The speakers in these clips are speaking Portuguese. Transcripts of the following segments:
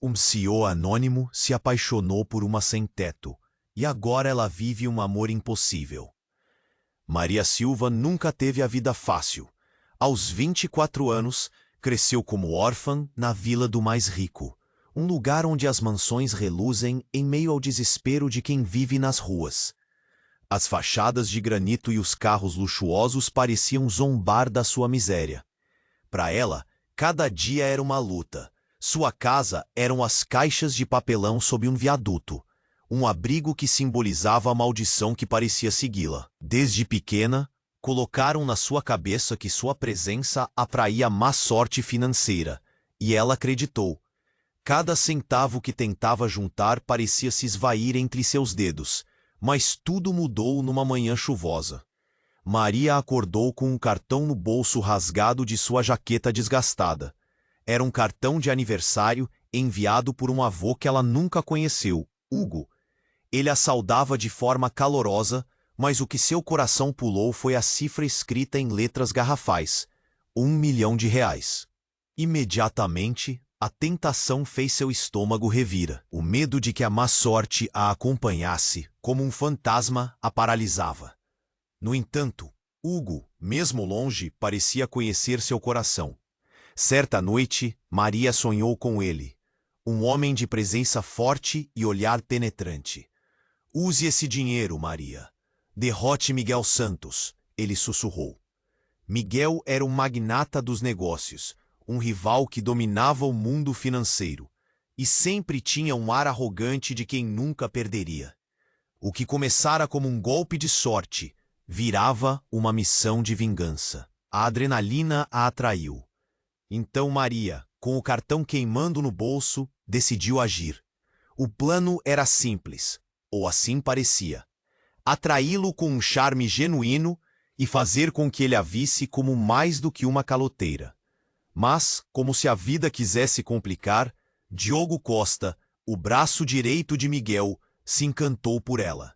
Um CEO anônimo se apaixonou por uma sem-teto, e agora ela vive um amor impossível. Maria Silva nunca teve a vida fácil. Aos 24 anos, cresceu como órfã na Vila do Mais Rico, um lugar onde as mansões reluzem em meio ao desespero de quem vive nas ruas. As fachadas de granito e os carros luxuosos pareciam zombar da sua miséria. Para ela, cada dia era uma luta. Sua casa eram as caixas de papelão sob um viaduto, um abrigo que simbolizava a maldição que parecia segui-la. Desde pequena, colocaram na sua cabeça que sua presença atraía má sorte financeira, e ela acreditou. Cada centavo que tentava juntar parecia se esvair entre seus dedos, mas tudo mudou numa manhã chuvosa. Maria acordou com um cartão no bolso rasgado de sua jaqueta desgastada. Era um cartão de aniversário enviado por um avô que ela nunca conheceu, Hugo. Ele a saudava de forma calorosa, mas o que seu coração pulou foi a cifra escrita em letras garrafais: R$ 1 milhão. Imediatamente, a tentação fez seu estômago revira. O medo de que a má sorte a acompanhasse, como um fantasma, a paralisava. No entanto, Hugo, mesmo longe, parecia conhecer seu coração. Certa noite, Maria sonhou com ele, um homem de presença forte e olhar penetrante. Use esse dinheiro, Maria. Derrote Miguel Santos, ele sussurrou. Miguel era um magnata dos negócios, um rival que dominava o mundo financeiro, e sempre tinha um ar arrogante de quem nunca perderia. O que começara como um golpe de sorte, virava uma missão de vingança. A adrenalina a atraiu. Então Maria, com o cartão queimando no bolso, decidiu agir. O plano era simples, ou assim parecia: atraí-lo com um charme genuíno e fazer com que ele a visse como mais do que uma caloteira. Mas, como se a vida quisesse complicar, Diogo Costa, o braço direito de Miguel, se encantou por ela.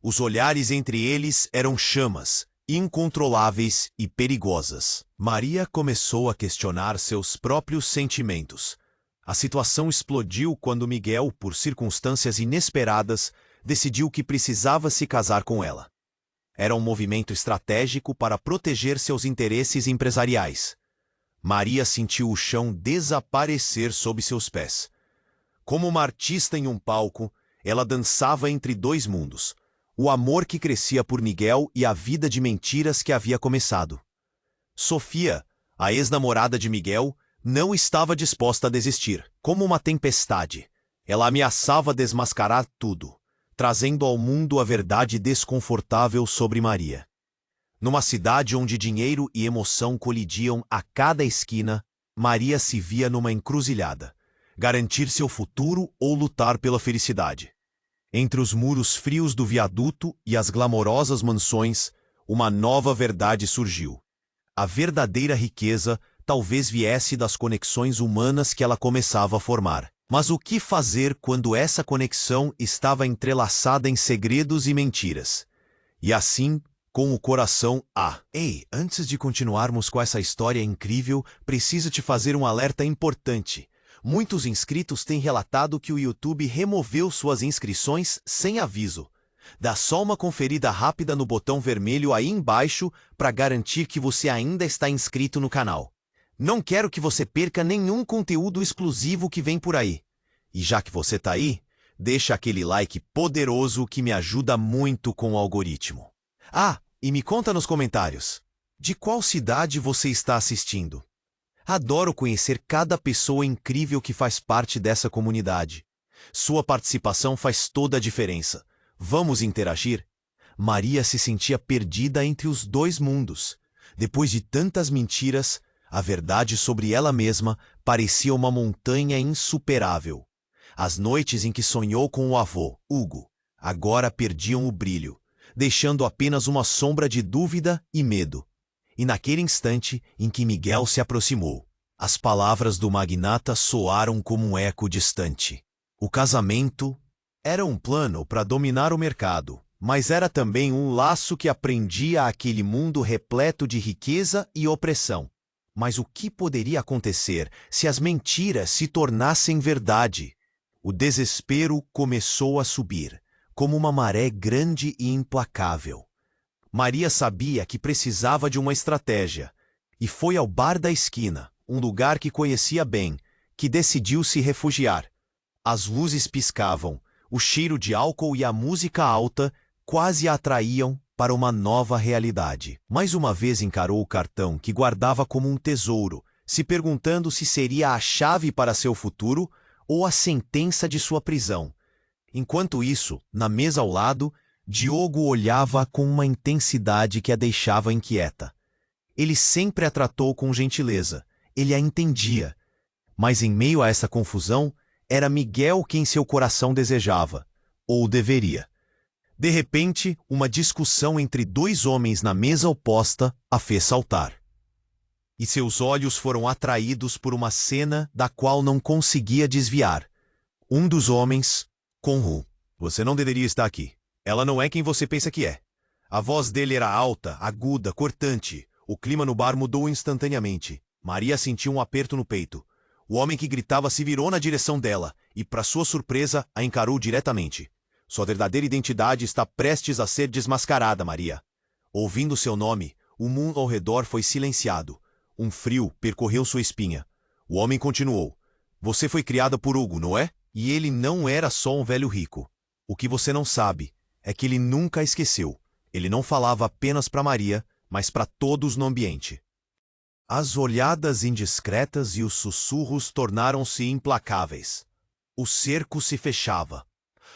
Os olhares entre eles eram chamas, incontroláveis e perigosas. Maria começou a questionar seus próprios sentimentos. A situação explodiu quando Miguel, por circunstâncias inesperadas, decidiu que precisava se casar com ela. Era um movimento estratégico para proteger seus interesses empresariais. Maria sentiu o chão desaparecer sob seus pés. Como uma artista em um palco, ela dançava entre dois mundos: o amor que crescia por Miguel e a vida de mentiras que havia começado. Sofia, a ex-namorada de Miguel, não estava disposta a desistir. Como uma tempestade, ela ameaçava desmascarar tudo, trazendo ao mundo a verdade desconfortável sobre Maria. Numa cidade onde dinheiro e emoção colidiam a cada esquina, Maria se via numa encruzilhada: garantir seu futuro ou lutar pela felicidade. Entre os muros frios do viaduto e as glamorosas mansões, uma nova verdade surgiu. A verdadeira riqueza talvez viesse das conexões humanas que ela começava a formar. Mas o que fazer quando essa conexão estava entrelaçada em segredos e mentiras? E assim, com o coração Ei, antes de continuarmos com essa história incrível, preciso te fazer um alerta importante. Muitos inscritos têm relatado que o YouTube removeu suas inscrições sem aviso. Dá só uma conferida rápida no botão vermelho aí embaixo para garantir que você ainda está inscrito no canal. Não quero que você perca nenhum conteúdo exclusivo que vem por aí. E já que você tá aí, deixa aquele like poderoso que me ajuda muito com o algoritmo. E me conta nos comentários, de qual cidade você está assistindo? Adoro conhecer cada pessoa incrível que faz parte dessa comunidade. Sua participação faz toda a diferença. Vamos interagir? Maria se sentia perdida entre os dois mundos. Depois de tantas mentiras, a verdade sobre ela mesma parecia uma montanha insuperável. As noites em que sonhou com o avô, Hugo, agora perdiam o brilho, deixando apenas uma sombra de dúvida e medo. E naquele instante em que Miguel se aproximou, as palavras do magnata soaram como um eco distante. O casamento era um plano para dominar o mercado, mas era também um laço que prendia aquele mundo repleto de riqueza e opressão. Mas o que poderia acontecer se as mentiras se tornassem verdade? O desespero começou a subir, como uma maré grande e implacável. Maria sabia que precisava de uma estratégia, e foi ao bar da esquina, um lugar que conhecia bem, que decidiu se refugiar. As luzes piscavam, o cheiro de álcool e a música alta quase a atraíam para uma nova realidade. Mais uma vez encarou o cartão que guardava como um tesouro, se perguntando se seria a chave para seu futuro ou a sentença de sua prisão. Enquanto isso, na mesa ao lado, Diogo olhava com uma intensidade que a deixava inquieta. Ele sempre a tratou com gentileza, ele a entendia. Mas em meio a essa confusão, era Miguel quem seu coração desejava, ou deveria. De repente, uma discussão entre dois homens na mesa oposta a fez saltar. E seus olhos foram atraídos por uma cena da qual não conseguia desviar. Um dos homens, Conru. Você não deveria estar aqui. Ela não é quem você pensa que é. A voz dele era alta, aguda, cortante. O clima no bar mudou instantaneamente. Maria sentiu um aperto no peito. O homem que gritava se virou na direção dela e, para sua surpresa, a encarou diretamente. Sua verdadeira identidade está prestes a ser desmascarada, Maria. Ouvindo seu nome, o mundo ao redor foi silenciado. Um frio percorreu sua espinha. O homem continuou. Você foi criada por Hugo, não é? E ele não era só um velho rico. O que você não sabe é que ele nunca a esqueceu. Ele não falava apenas para Maria, mas para todos no ambiente. As olhadas indiscretas e os sussurros tornaram-se implacáveis. O cerco se fechava.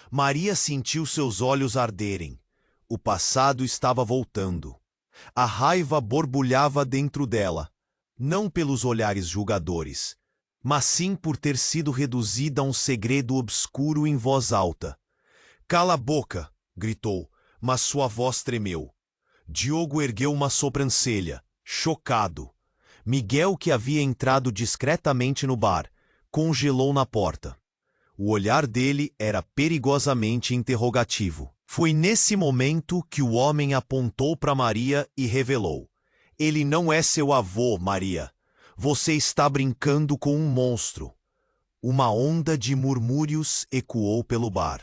Maria sentiu seus olhos arderem. O passado estava voltando. A raiva borbulhava dentro dela, não pelos olhares julgadores, mas sim por ter sido reduzida a um segredo obscuro em voz alta. Cala a boca, gritou, mas sua voz tremeu. Diogo ergueu uma sobrancelha, chocado. Miguel, que havia entrado discretamente no bar, congelou na porta. O olhar dele era perigosamente interrogativo. Foi nesse momento que o homem apontou para Maria e revelou. Ele não é seu avô, Maria. Você está brincando com um monstro. Uma onda de murmúrios ecoou pelo bar.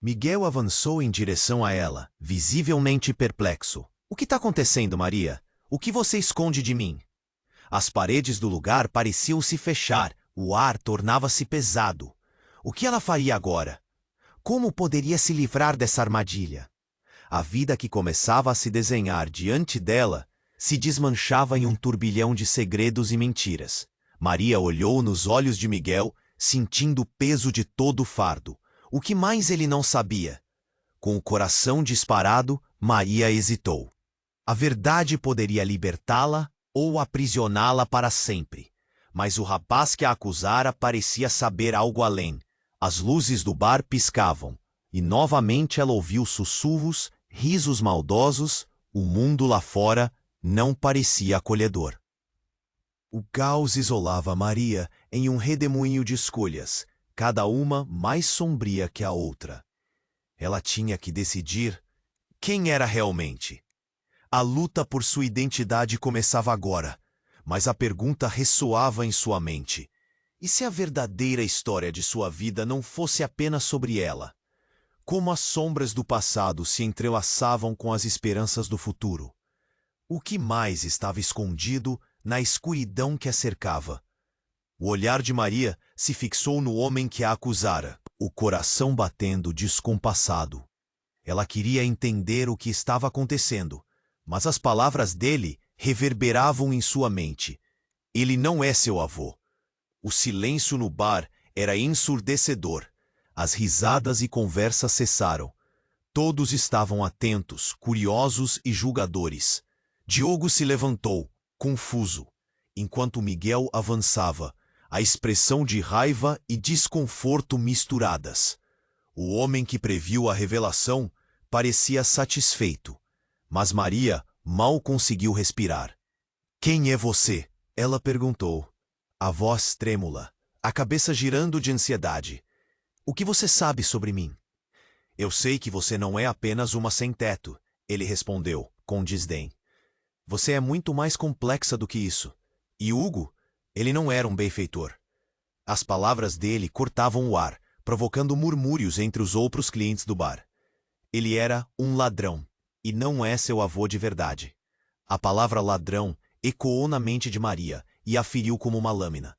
Miguel avançou em direção a ela, visivelmente perplexo. O que está acontecendo, Maria? O que você esconde de mim? As paredes do lugar pareciam se fechar, o ar tornava-se pesado. O que ela faria agora? Como poderia se livrar dessa armadilha? A vida que começava a se desenhar diante dela se desmanchava em um turbilhão de segredos e mentiras. Maria olhou nos olhos de Miguel, sentindo o peso de todo o fardo. O que mais ele não sabia? Com o coração disparado, Maria hesitou. A verdade poderia libertá-la ou aprisioná-la para sempre. Mas o rapaz que a acusara parecia saber algo além. As luzes do bar piscavam, e novamente ela ouviu sussurros, risos maldosos. O mundo lá fora não parecia acolhedor. O caos isolava Maria em um redemoinho de escolhas, cada uma mais sombria que a outra. Ela tinha que decidir quem era realmente. A luta por sua identidade começava agora, mas a pergunta ressoava em sua mente. E se a verdadeira história de sua vida não fosse apenas sobre ela? Como as sombras do passado se entrelaçavam com as esperanças do futuro? O que mais estava escondido na escuridão que a cercava? O olhar de Maria se fixou no homem que a acusara, o coração batendo descompassado. Ela queria entender o que estava acontecendo, mas as palavras dele reverberavam em sua mente. Ele não é seu avô. O silêncio no bar era ensurdecedor. As risadas e conversas cessaram. Todos estavam atentos, curiosos e julgadores. Diogo se levantou, confuso, enquanto Miguel avançava, a expressão de raiva e desconforto misturadas. O homem que previu a revelação parecia satisfeito, mas Maria mal conseguiu respirar. Quem é você? Ela perguntou. A voz trêmula, a cabeça girando de ansiedade. O que você sabe sobre mim? Eu sei que você não é apenas uma sem-teto, ele respondeu, com desdém. Você é muito mais complexa do que isso. E Hugo, ele não era um benfeitor. As palavras dele cortavam o ar, provocando murmúrios entre os outros clientes do bar. Ele era um ladrão, e não é seu avô de verdade. A palavra ladrão ecoou na mente de Maria e a feriu como uma lâmina.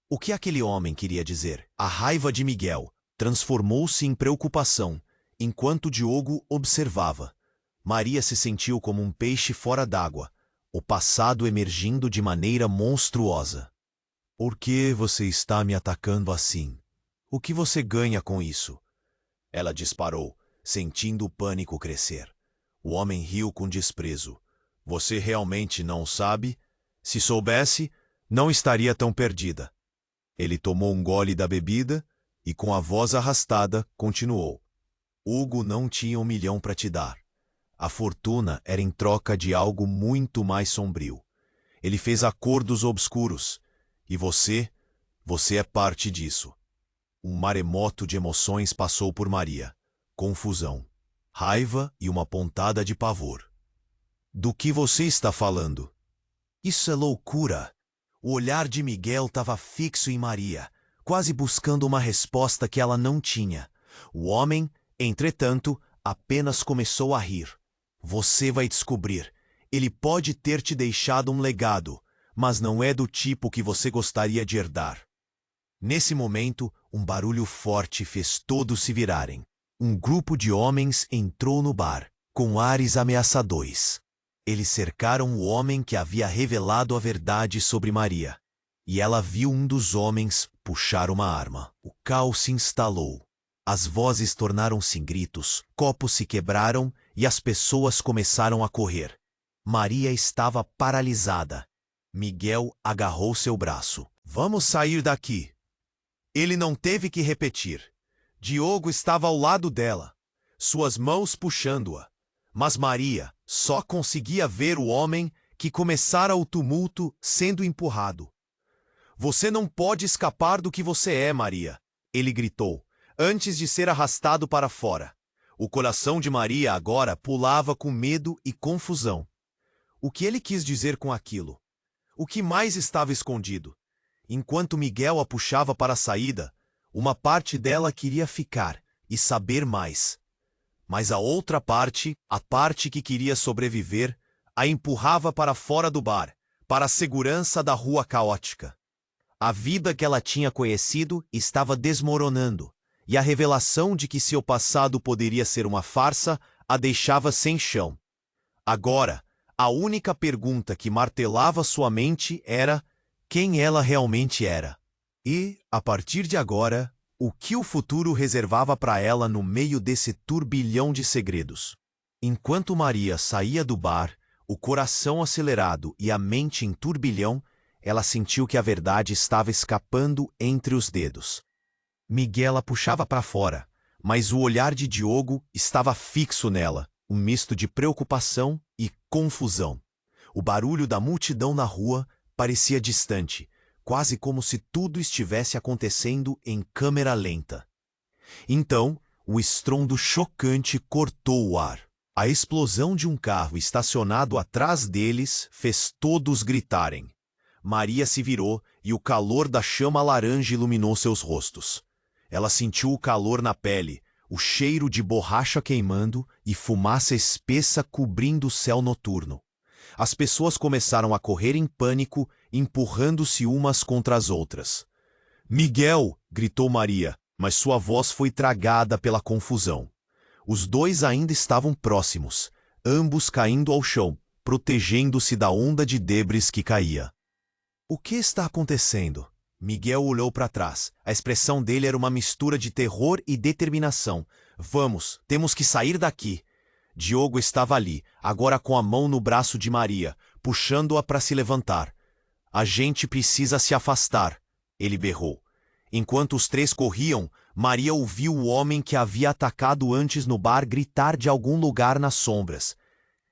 O que aquele homem queria dizer? A raiva de Miguel transformou-se em preocupação, enquanto Diogo observava. Maria se sentiu como um peixe fora d'água, o passado emergindo de maneira monstruosa. Por que você está me atacando assim? O que você ganha com isso? Ela disparou, sentindo o pânico crescer. O homem riu com desprezo. Você realmente não sabe? Se soubesse, não estaria tão perdida. Ele tomou um gole da bebida e, com a voz arrastada, continuou. Hugo não tinha 1 milhão para te dar. A fortuna era em troca de algo muito mais sombrio. Ele fez acordos obscuros. E você é parte disso. Um maremoto de emoções passou por Maria. Confusão, raiva e uma pontada de pavor. Do que você está falando? Isso é loucura. O olhar de Miguel estava fixo em Maria, quase buscando uma resposta que ela não tinha. O homem, entretanto, apenas começou a rir. Você vai descobrir. Ele pode ter te deixado um legado, mas não é do tipo que você gostaria de herdar. Nesse momento, um barulho forte fez todos se virarem. Um grupo de homens entrou no bar, com ares ameaçadores. Eles cercaram o homem que havia revelado a verdade sobre Maria. E ela viu um dos homens puxar uma arma. O caos se instalou. As vozes tornaram-se em gritos, copos se quebraram e as pessoas começaram a correr. Maria estava paralisada. Miguel agarrou seu braço. Vamos sair daqui. Ele não teve que repetir. Diogo estava ao lado dela, suas mãos puxando-a. Mas Maria só conseguia ver o homem que começara o tumulto sendo empurrado. Você não pode escapar do que você é, Maria, ele gritou, antes de ser arrastado para fora. O coração de Maria agora pulava com medo e confusão. O que ele quis dizer com aquilo? O que mais estava escondido? Enquanto Miguel a puxava para a saída, uma parte dela queria ficar e saber mais. Mas a outra parte, a parte que queria sobreviver, a empurrava para fora do bar, para a segurança da rua caótica. A vida que ela tinha conhecido estava desmoronando, e a revelação de que seu passado poderia ser uma farsa a deixava sem chão. Agora, a única pergunta que martelava sua mente era quem ela realmente era. E, a partir de agora, o que o futuro reservava para ela no meio desse turbilhão de segredos. Enquanto Maria saía do bar, o coração acelerado e a mente em turbilhão, ela sentiu que a verdade estava escapando entre os dedos. Miguel a puxava para fora, mas o olhar de Diogo estava fixo nela, um misto de preocupação e confusão. O barulho da multidão na rua parecia distante, quase como se tudo estivesse acontecendo em câmera lenta. Então, o estrondo chocante cortou o ar. A explosão de um carro estacionado atrás deles fez todos gritarem. Maria se virou e o calor da chama laranja iluminou seus rostos. Ela sentiu o calor na pele, o cheiro de borracha queimando e fumaça espessa cobrindo o céu noturno. As pessoas começaram a correr em pânico, empurrando-se umas contra as outras. Miguel! Gritou Maria, mas sua voz foi tragada pela confusão. Os dois ainda estavam próximos, ambos caindo ao chão, protegendo-se da onda de debris que caía. O que está acontecendo? Miguel olhou para trás. A expressão dele era uma mistura de terror e determinação. Vamos, temos que sair daqui. Diogo estava ali, agora com a mão no braço de Maria, puxando-a para se levantar. A gente precisa se afastar, ele berrou. Enquanto os três corriam, Maria ouviu o homem que havia atacado antes no bar gritar de algum lugar nas sombras.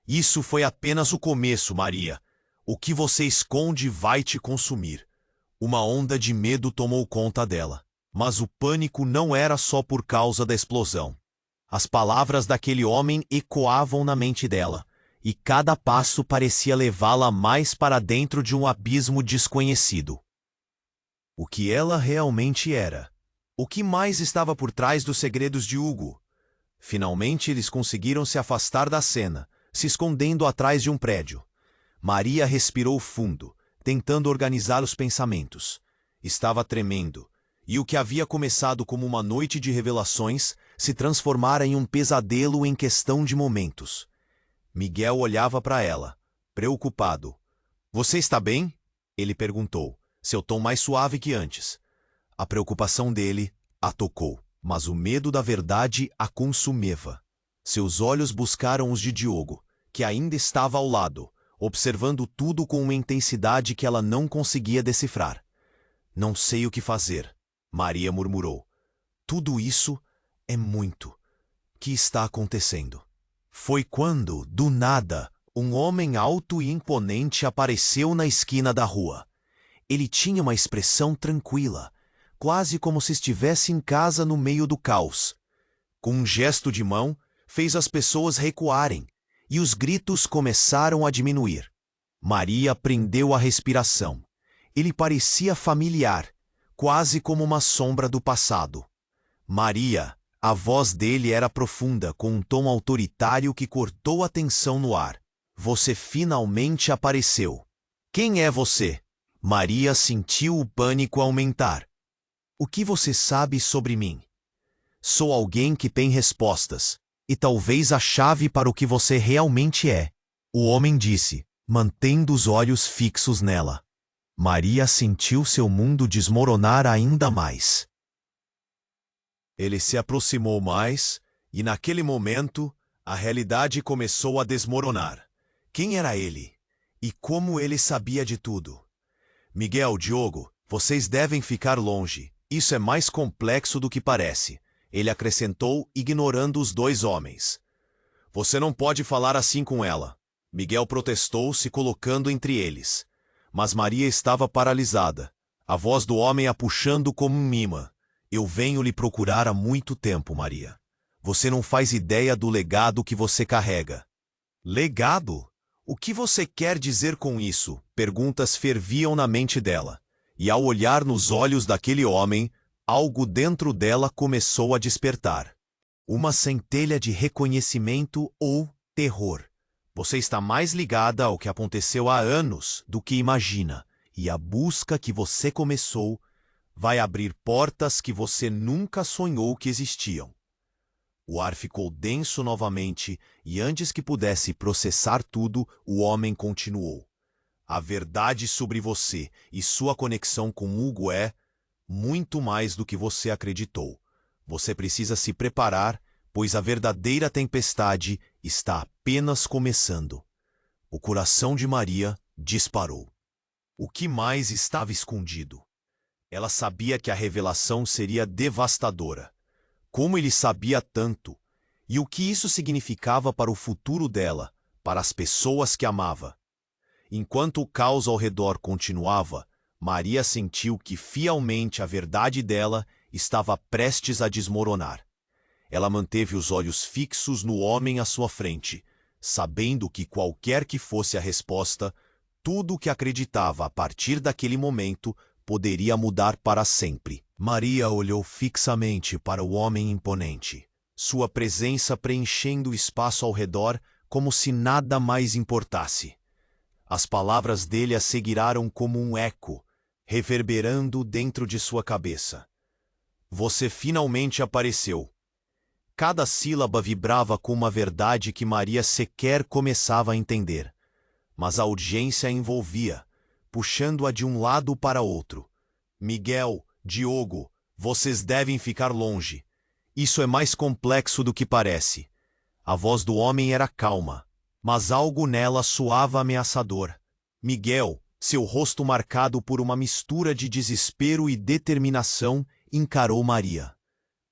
Isso foi apenas o começo, Maria. O que você esconde vai te consumir. Uma onda de medo tomou conta dela. Mas o pânico não era só por causa da explosão. As palavras daquele homem ecoavam na mente dela, e cada passo parecia levá-la mais para dentro de um abismo desconhecido. O que ela realmente era? O que mais estava por trás dos segredos de Hugo? Finalmente eles conseguiram se afastar da cena, se escondendo atrás de um prédio. Maria respirou fundo, tentando organizar os pensamentos. Estava tremendo, e o que havia começado como uma noite de revelações se transformara em um pesadelo em questão de momentos. Miguel olhava para ela, preocupado. "Você está bem?" ele perguntou, seu tom mais suave que antes. A preocupação dele a tocou, mas o medo da verdade a consumia. Seus olhos buscaram os de Diogo, que ainda estava ao lado, observando tudo com uma intensidade que ela não conseguia decifrar. "Não sei o que fazer", Maria murmurou. "Tudo isso é muito. O que está acontecendo?" Foi quando, do nada, um homem alto e imponente apareceu na esquina da rua. Ele tinha uma expressão tranquila, quase como se estivesse em casa no meio do caos. Com um gesto de mão, fez as pessoas recuarem, e os gritos começaram a diminuir. Maria prendeu a respiração. Ele parecia familiar, quase como uma sombra do passado. "Maria", a voz dele era profunda, com um tom autoritário que cortou a tensão no ar. "Você finalmente apareceu. Quem é você?" Maria sentiu o pânico aumentar. "O que você sabe sobre mim?" "Sou alguém que tem respostas, e talvez a chave para o que você realmente é", o homem disse, mantendo os olhos fixos nela. Maria sentiu seu mundo desmoronar ainda mais. Ele se aproximou mais, e naquele momento, a realidade começou a desmoronar. Quem era ele? E como ele sabia de tudo? "Miguel, Diogo, vocês devem ficar longe. Isso é mais complexo do que parece", ele acrescentou, ignorando os dois homens. "Você não pode falar assim com ela", Miguel protestou, se colocando entre eles. Mas Maria estava paralisada, a voz do homem a puxando como um imã. "Eu venho lhe procurar há muito tempo, Maria. Você não faz ideia do legado que você carrega." "Legado? O que você quer dizer com isso?" Perguntas ferviam na mente dela. E ao olhar nos olhos daquele homem, algo dentro dela começou a despertar. Uma centelha de reconhecimento ou terror. Você está mais ligada ao que aconteceu há anos do que imagina, e a busca que você começou vai abrir portas que você nunca sonhou que existiam. O ar ficou denso novamente, e antes que pudesse processar tudo, o homem continuou. "A verdade sobre você e sua conexão com Hugo é muito mais do que você acreditou. Você precisa se preparar, pois a verdadeira tempestade está apenas começando." O coração de Maria disparou. O que mais estava escondido? Ela sabia que a revelação seria devastadora. Como ele sabia tanto? E o que isso significava para o futuro dela, para as pessoas que amava? Enquanto o caos ao redor continuava, Maria sentiu que fielmente a verdade dela estava prestes a desmoronar. Ela manteve os olhos fixos no homem à sua frente, sabendo que qualquer que fosse a resposta, tudo o que acreditava a partir daquele momento poderia mudar para sempre. Maria olhou fixamente para o homem imponente, sua presença preenchendo o espaço ao redor como se nada mais importasse. As palavras dele a seguiraram como um eco, reverberando dentro de sua cabeça. "Você finalmente apareceu." Cada sílaba vibrava com uma verdade que Maria sequer começava a entender. Mas a urgência a envolvia, puxando-a de um lado para outro. "Miguel, Diogo, vocês devem ficar longe. Isso é mais complexo do que parece." A voz do homem era calma, mas algo nela soava ameaçador. Miguel, seu rosto marcado por uma mistura de desespero e determinação, encarou Maria.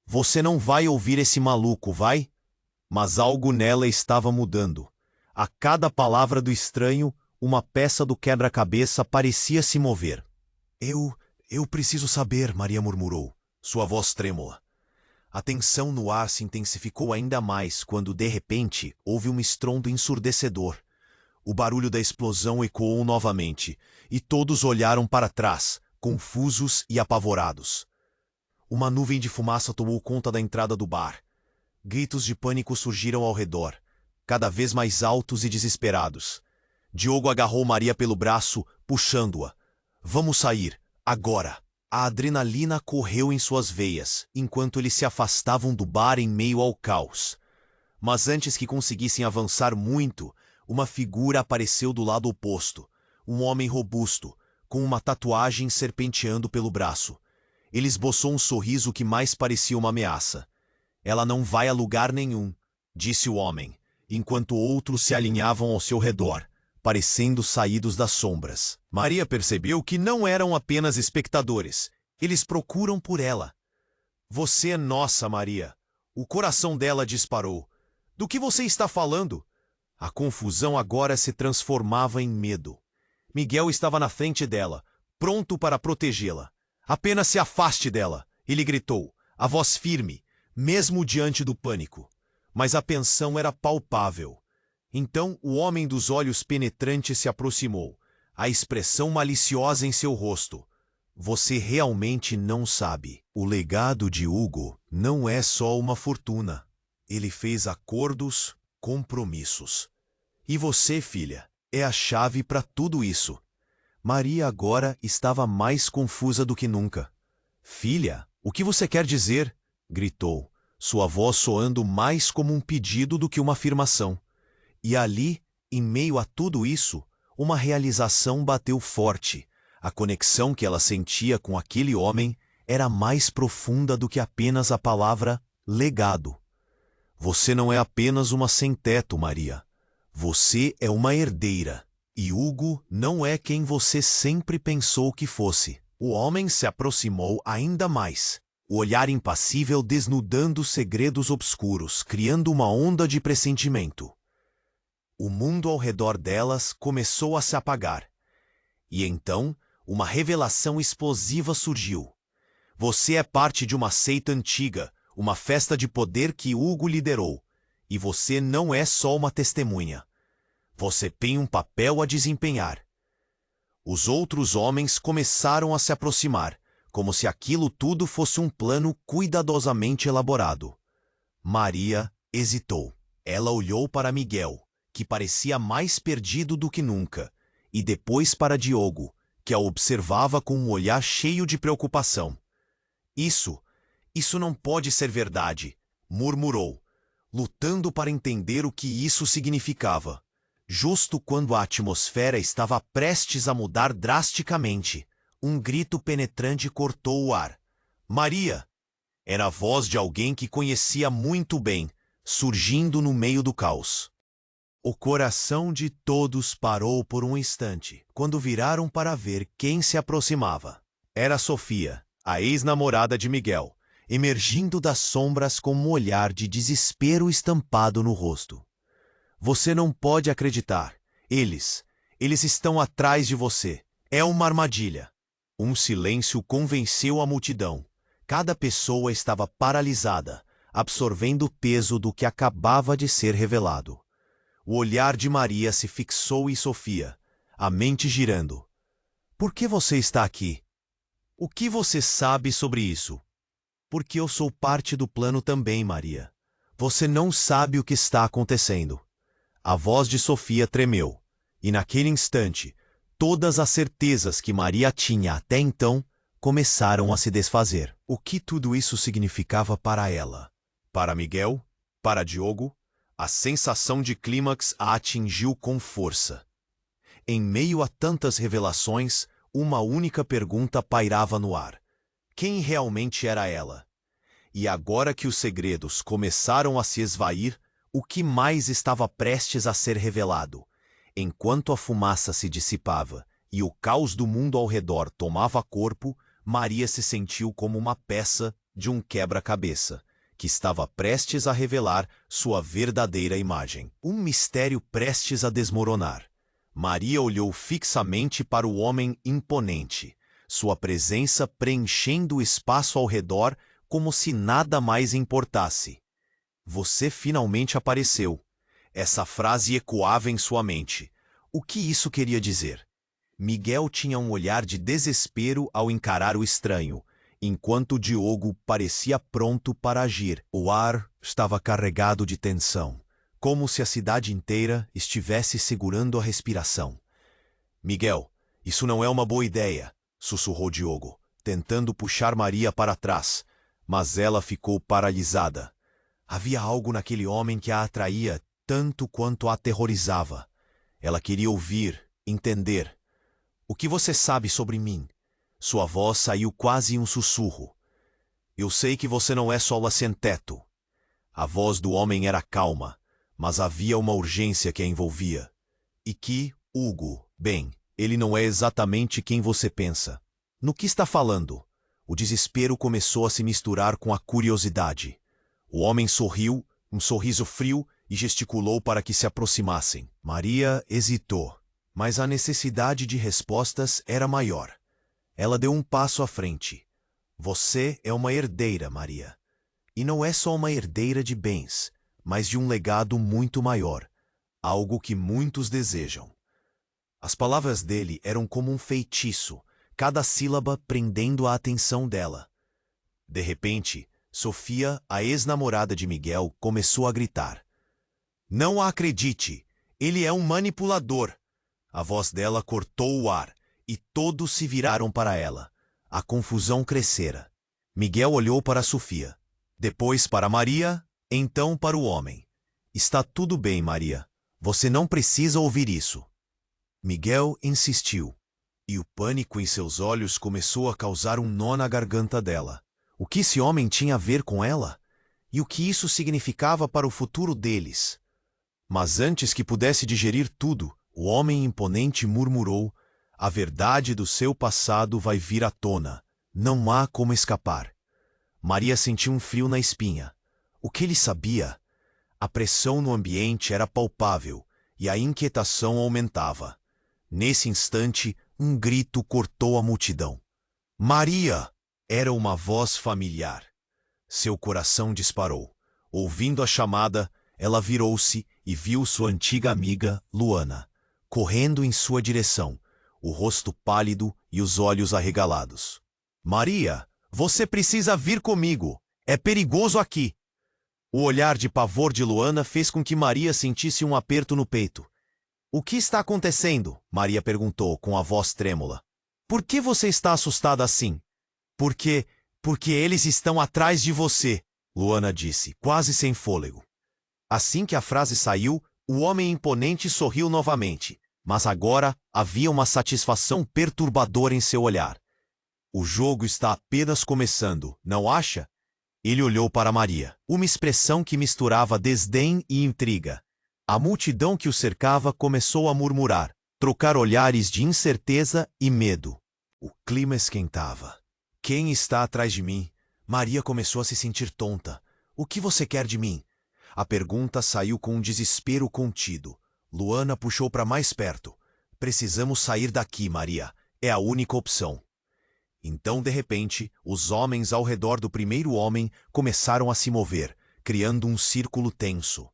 "Você não vai ouvir esse maluco, vai?" Mas algo nela estava mudando. A cada palavra do estranho, uma peça do quebra-cabeça parecia se mover. Eu preciso saber", Maria murmurou, sua voz trêmula. A tensão no ar se intensificou ainda mais quando, de repente, houve um estrondo ensurdecedor. O barulho da explosão ecoou novamente, e todos olharam para trás, confusos e apavorados. Uma nuvem de fumaça tomou conta da entrada do bar. Gritos de pânico surgiram ao redor, cada vez mais altos e desesperados. Diogo agarrou Maria pelo braço, puxando-a. Vamos sair, agora! A adrenalina correu em suas veias, enquanto eles se afastavam do bar em meio ao caos. Mas antes que conseguissem avançar muito, uma figura apareceu do lado oposto. Um homem robusto, com uma tatuagem serpenteando pelo braço. Ele esboçou um sorriso que mais parecia uma ameaça. Ela não vai a lugar nenhum, disse o homem, enquanto outros se alinhavam ao seu redor, parecendo saídos das sombras. Maria percebeu que não eram apenas espectadores. Eles procuram por ela. Você é nossa, Maria. O coração dela disparou. Do que você está falando? A confusão agora se transformava em medo. Miguel estava na frente dela, pronto para protegê-la. Apenas se afaste dela, ele gritou, a voz firme, mesmo diante do pânico. Mas a tensão era palpável. Então o homem dos olhos penetrantes se aproximou, a expressão maliciosa em seu rosto. Você realmente não sabe. O legado de Hugo não é só uma fortuna. Ele fez acordos, compromissos. E você, filha, é a chave para tudo isso. Maria agora estava mais confusa do que nunca. Filha, o que você quer dizer? Gritou, sua voz soando mais como um pedido do que uma afirmação. E ali, em meio a tudo isso, uma realização bateu forte. A conexão que ela sentia com aquele homem era mais profunda do que apenas a palavra legado. Você não é apenas uma sem-teto, Maria. Você é uma herdeira. E Hugo não é quem você sempre pensou que fosse. O homem se aproximou ainda mais, o olhar impassível desnudando segredos obscuros, criando uma onda de pressentimento. O mundo ao redor delas começou a se apagar. E então, uma revelação explosiva surgiu. Você é parte de uma seita antiga, uma festa de poder que Hugo liderou. E você não é só uma testemunha. Você tem um papel a desempenhar. Os outros homens começaram a se aproximar, como se aquilo tudo fosse um plano cuidadosamente elaborado. Maria hesitou. Ela olhou para Miguel, que parecia mais perdido do que nunca, e depois para Diogo, que a observava com um olhar cheio de preocupação. Isso não pode ser verdade, murmurou, lutando para entender o que isso significava. Justo quando a atmosfera estava prestes a mudar drasticamente, um grito penetrante cortou o ar. Maria! Era a voz de alguém que conhecia muito bem, surgindo no meio do caos. O coração de todos parou por um instante, quando viraram para ver quem se aproximava. Era Sofia, a ex-namorada de Miguel, emergindo das sombras com um olhar de desespero estampado no rosto. Você não pode acreditar. Eles estão atrás de você. É uma armadilha. Um silêncio convenceu a multidão. Cada pessoa estava paralisada, absorvendo o peso do que acabava de ser revelado. O olhar de Maria se fixou em Sofia, a mente girando. Por que você está aqui? O que você sabe sobre isso? Porque eu sou parte do plano também, Maria. Você não sabe o que está acontecendo. A voz de Sofia tremeu, e naquele instante, todas as certezas que Maria tinha até então começaram a se desfazer. O que tudo isso significava para ela? Para Miguel? Para Diogo? A sensação de clímax a atingiu com força. Em meio a tantas revelações, uma única pergunta pairava no ar. Quem realmente era ela? E agora que os segredos começaram a se esvair, o que mais estava prestes a ser revelado? Enquanto a fumaça se dissipava e o caos do mundo ao redor tomava corpo, Maria se sentiu como uma peça de um quebra-cabeça, que estava prestes a revelar sua verdadeira imagem. Um mistério prestes a desmoronar. Maria olhou fixamente para o homem imponente, sua presença preenchendo o espaço ao redor como se nada mais importasse. Você finalmente apareceu. Essa frase ecoava em sua mente, O que isso queria dizer? Miguel tinha um olhar de desespero ao encarar o estranho, enquanto Diogo parecia pronto para agir. O ar estava carregado de tensão, como se a cidade inteira estivesse segurando a respiração. Miguel, isso não é uma boa ideia, sussurrou Diogo, tentando puxar Maria para trás, mas ela ficou paralisada. Havia algo naquele homem que a atraía tanto quanto a aterrorizava. Ela queria ouvir, entender. O que você sabe sobre mim? Sua voz saiu quase em um sussurro. Eu sei que você não é sola sem teto. A voz do homem era calma, mas havia uma urgência que a envolvia. E que, Hugo, bem, ele não é exatamente quem você pensa. No que está falando? O desespero começou a se misturar com a curiosidade. O homem sorriu, um sorriso frio, e gesticulou para que se aproximassem. Maria hesitou, mas a necessidade de respostas era maior. Ela deu um passo à frente. Você é uma herdeira, Maria. E não é só uma herdeira de bens, mas de um legado muito maior, algo que muitos desejam. As palavras dele eram como um feitiço, cada sílaba prendendo a atenção dela. De repente, Sofia, a ex-namorada de Miguel, começou a gritar. Não a acredite! Ele é um manipulador! A voz dela cortou o ar, e todos se viraram para ela. A confusão crescera. Miguel olhou para Sofia, depois para Maria, então para o homem. Está tudo bem, Maria. Você não precisa ouvir isso. Miguel insistiu, e o pânico em seus olhos começou a causar um nó na garganta dela. O que esse homem tinha a ver com ela? E o que isso significava para o futuro deles? Mas antes que pudesse digerir tudo, o homem imponente murmurou: a verdade do seu passado vai vir à tona. Não há como escapar. Maria sentiu um frio na espinha. O que ele sabia? A pressão no ambiente era palpável e a inquietação aumentava. Nesse instante, um grito cortou a multidão. Maria! Era uma voz familiar. Seu coração disparou. Ouvindo a chamada, ela virou-se e viu sua antiga amiga, Luana, correndo em sua direção, o rosto pálido e os olhos arregalados. Maria, você precisa vir comigo. É perigoso aqui. O olhar de pavor de Luana fez com que Maria sentisse um aperto no peito. O que está acontecendo? Maria perguntou com a voz trêmula. Por que você está assustada assim? Porque eles estão atrás de você, Luana disse, quase sem fôlego. Assim que a frase saiu, o homem imponente sorriu novamente, mas agora havia uma satisfação perturbadora em seu olhar. O jogo está apenas começando, não acha? Ele olhou para Maria, uma expressão que misturava desdém e intriga. A multidão que o cercava começou a murmurar, trocar olhares de incerteza e medo. O clima esquentava. Quem está atrás de mim? Maria começou a se sentir tonta. O que você quer de mim? A pergunta saiu com um desespero contido. Luana puxou para mais perto. Precisamos sair daqui, Maria. É a única opção. Então, de repente, os homens ao redor do primeiro homem começaram a se mover, criando um círculo tenso.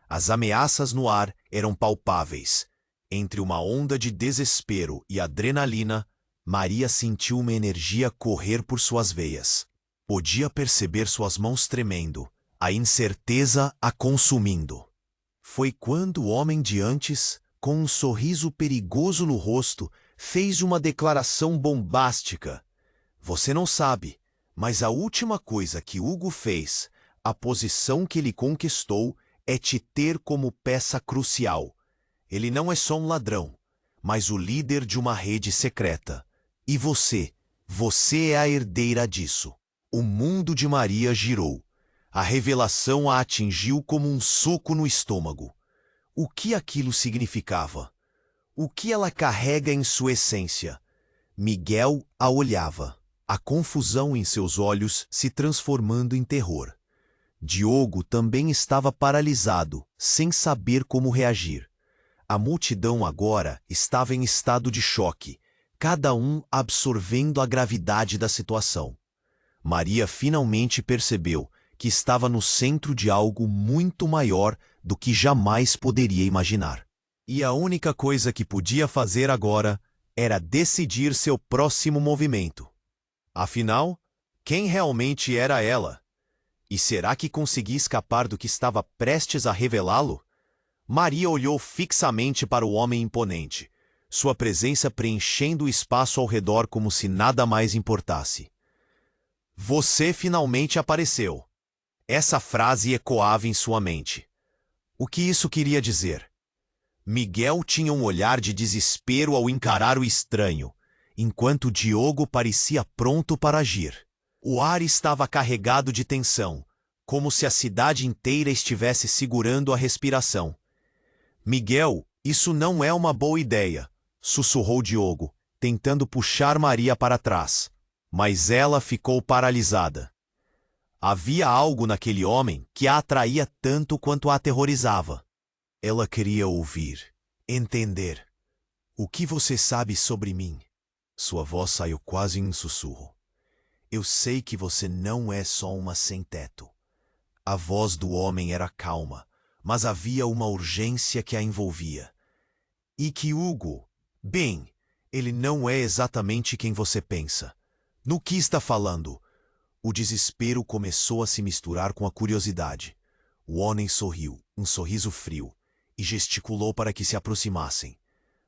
As ameaças no ar eram palpáveis. Entre uma onda de desespero e adrenalina, Maria sentiu uma energia correr por suas veias. Podia perceber suas mãos tremendo, a incerteza a consumindo. Foi quando o homem de antes, com um sorriso perigoso no rosto, fez uma declaração bombástica. Você não sabe, mas a última coisa que Hugo fez, a posição que ele conquistou, é te ter como peça crucial. Ele não é só um ladrão, mas o líder de uma rede secreta. E você é a herdeira disso. O mundo de Maria girou. A revelação a atingiu como um soco no estômago. O que aquilo significava? O que ela carrega em sua essência? Miguel a olhava, a confusão em seus olhos se transformando em terror. Diogo também estava paralisado, sem saber como reagir. A multidão agora estava em estado de choque, cada um absorvendo a gravidade da situação. Maria finalmente percebeu que estava no centro de algo muito maior do que jamais poderia imaginar. E a única coisa que podia fazer agora era decidir seu próximo movimento. Afinal, quem realmente era ela? E será que conseguia escapar do que estava prestes a revelá-lo? Maria olhou fixamente para o homem imponente, sua presença preenchendo o espaço ao redor como se nada mais importasse. Você finalmente apareceu. Essa frase ecoava em sua mente. O que isso queria dizer? Miguel tinha um olhar de desespero ao encarar o estranho, enquanto Diogo parecia pronto para agir. O ar estava carregado de tensão, como se a cidade inteira estivesse segurando a respiração. Miguel, isso não é uma boa ideia, sussurrou Diogo, tentando puxar Maria para trás. Mas ela ficou paralisada. Havia algo naquele homem que a atraía tanto quanto a aterrorizava. Ela queria ouvir, entender. O que você sabe sobre mim? Sua voz saiu quase em um sussurro. Eu sei que você não é só uma sem-teto. A voz do homem era calma, mas havia uma urgência que a envolvia. E que Hugo, bem, ele não é exatamente quem você pensa. No que está falando? O desespero começou a se misturar com a curiosidade. O homem sorriu, um sorriso frio, e gesticulou para que se aproximassem.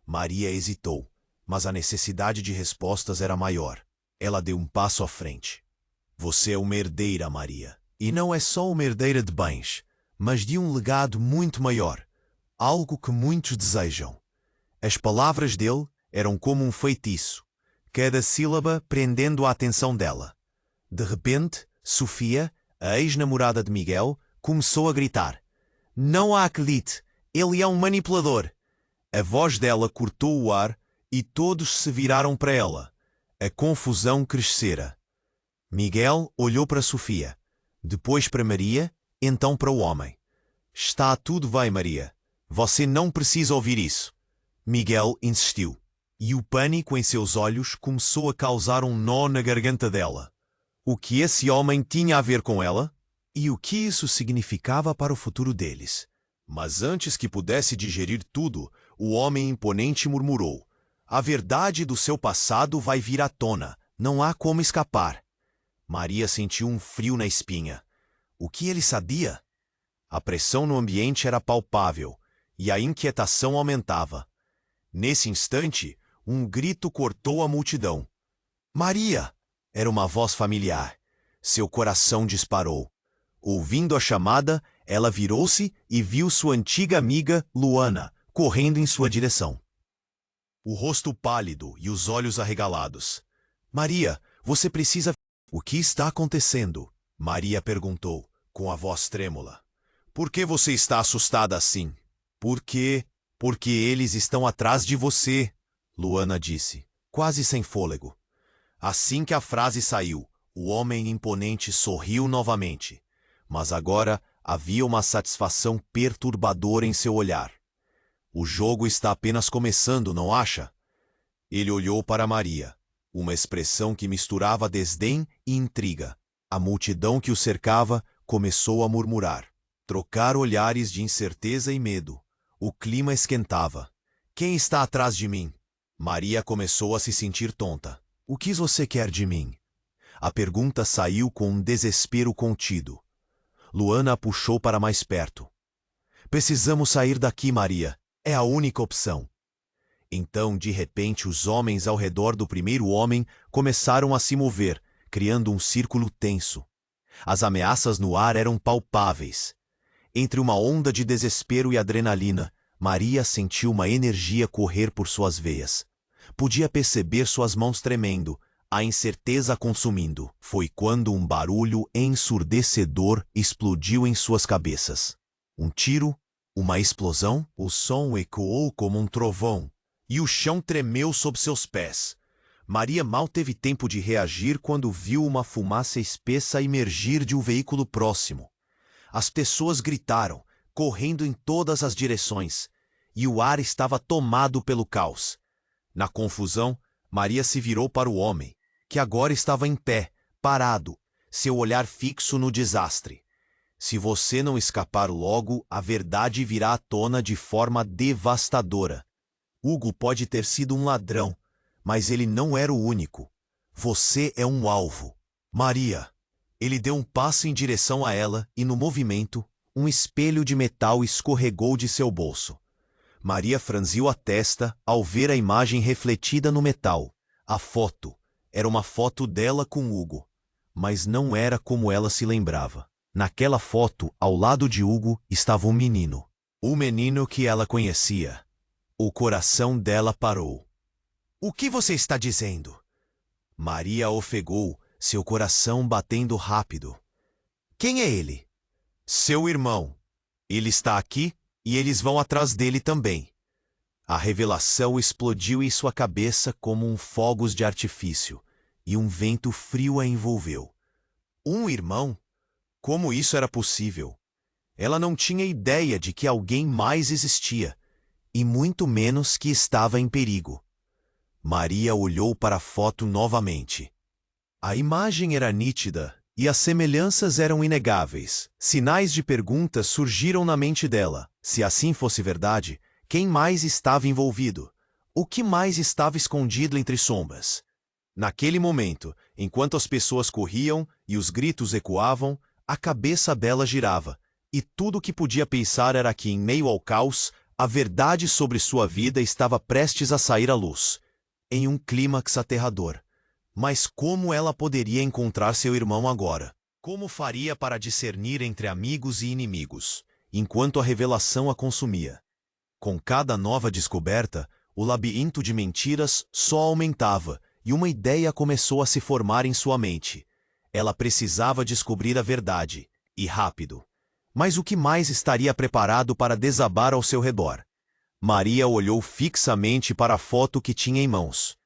Maria hesitou, mas a necessidade de respostas era maior. Ela deu um passo à frente. Você é uma herdeira, Maria. E não é só uma herdeira de bens, mas de um legado muito maior. Algo que muitos desejam. As palavras dele eram como um feitiço, cada sílaba prendendo a atenção dela. De repente, Sofia, a ex-namorada de Miguel, começou a gritar. Não a acredite, ele é um manipulador. A voz dela cortou o ar e todos se viraram para ela. A confusão crescera. Miguel olhou para Sofia, depois para Maria, então para o homem. Está tudo bem, Maria. Você não precisa ouvir isso. Miguel insistiu, e o pânico em seus olhos começou a causar um nó na garganta dela. O que esse homem tinha a ver com ela? E o que isso significava para o futuro deles? Mas antes que pudesse digerir tudo, o homem imponente murmurou. A verdade do seu passado vai vir à tona. Não há como escapar. Maria sentiu um frio na espinha. O que ele sabia? A pressão no ambiente era palpável, e a inquietação aumentava. Nesse instante, um grito cortou a multidão. Maria! Era uma voz familiar. Seu coração disparou. Ouvindo a chamada, ela virou-se e viu sua antiga amiga, Luana, correndo em sua direção. O rosto pálido e os olhos arregalados. Maria, você precisa... O que está acontecendo? Maria perguntou, com a voz trêmula. Por que você está assustada assim? Porque eles estão atrás de você, Luana disse, quase sem fôlego. Assim que a frase saiu, o homem imponente sorriu novamente. Mas agora havia uma satisfação perturbadora em seu olhar. O jogo está apenas começando, não acha? Ele olhou para Maria, uma expressão que misturava desdém e intriga. A multidão que o cercava começou a murmurar. Trocar olhares de incerteza e medo. O clima esquentava. Quem está atrás de mim? Maria começou a se sentir tonta. O que você quer de mim? A pergunta saiu com um desespero contido. Luana a puxou para mais perto. Precisamos sair daqui, Maria. É a única opção. Então, de repente, os homens ao redor do primeiro homem começaram a se mover, criando um círculo tenso. As ameaças no ar eram palpáveis. Entre uma onda de desespero e adrenalina, Maria sentiu uma energia correr por suas veias. Podia perceber suas mãos tremendo, a incerteza a consumindo. Foi quando um barulho ensurdecedor explodiu em suas cabeças. Um tiro, uma explosão, o som ecoou como um trovão, e o chão tremeu sob seus pés. Maria mal teve tempo de reagir quando viu uma fumaça espessa emergir de um veículo próximo. As pessoas gritaram, correndo em todas as direções, e o ar estava tomado pelo caos. Na confusão, Maria se virou para o homem, que agora estava em pé, parado, seu olhar fixo no desastre. Se você não escapar logo, a verdade virá à tona de forma devastadora. Hugo pode ter sido um ladrão, mas ele não era o único. Você é um alvo. Maria. Ele deu um passo em direção a ela e, no movimento, um espelho de metal escorregou de seu bolso. Maria franziu a testa ao ver a imagem refletida no metal. A foto era uma foto dela com Hugo, mas não era como ela se lembrava. Naquela foto, ao lado de Hugo, estava um menino. O menino que ela conhecia. O coração dela parou. O que você está dizendo? Maria ofegou, seu coração batendo rápido. Quem é ele? Seu irmão. Ele está aqui e eles vão atrás dele também. A revelação explodiu em sua cabeça como um fogos de artifício, e um vento frio a envolveu. Um irmão? Como isso era possível? Ela não tinha ideia de que alguém mais existia, e muito menos que estava em perigo. Maria olhou para a foto novamente. A imagem era nítida e as semelhanças eram inegáveis. Sinais de perguntas surgiram na mente dela. Se assim fosse verdade, quem mais estava envolvido? O que mais estava escondido entre sombras? Naquele momento, enquanto as pessoas corriam e os gritos ecoavam, a cabeça dela girava, e tudo o que podia pensar era que, em meio ao caos, a verdade sobre sua vida estava prestes a sair à luz, em um clímax aterrador. Mas como ela poderia encontrar seu irmão agora? Como faria para discernir entre amigos e inimigos, enquanto a revelação a consumia? Com cada nova descoberta, o labirinto de mentiras só aumentava, e uma ideia começou a se formar em sua mente. Ela precisava descobrir a verdade, e rápido. Mas o que mais estaria preparado para desabar ao seu redor? Maria olhou fixamente para a foto que tinha em mãos.